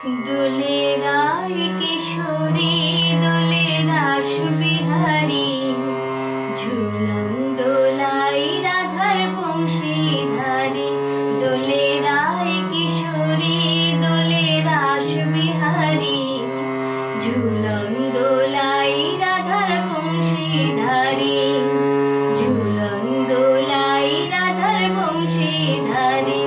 দোলে রায় কিশোরী দোলে রাস বিহারী, ঝুলন দোলাই রাধার বংশীধারী। দোলে রায় কিশোরী দোলে রাস বিহারী, ঝুলন দোলাই রাধার বংশীধারী। ঝুলন দোলাই রাধার বংশীধারী।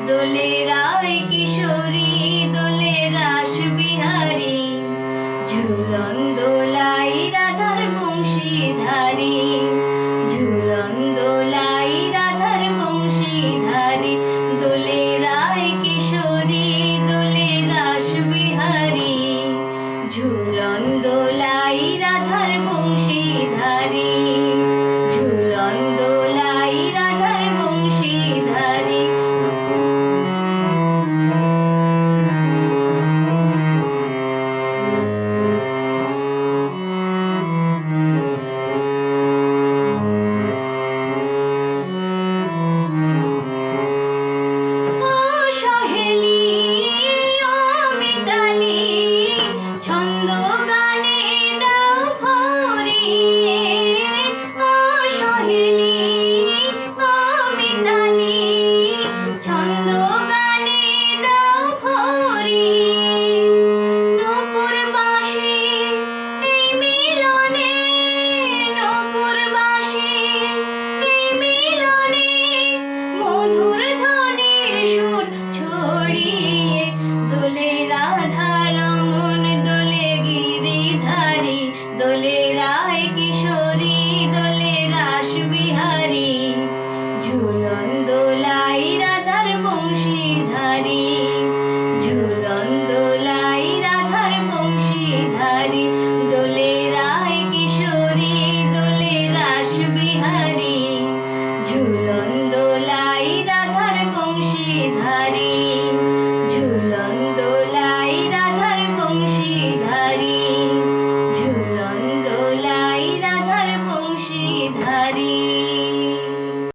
দোলে রায় কিশোরী দোলে রাস বিহারী, ঝুলন দোলাই রাধার বংশীধারী।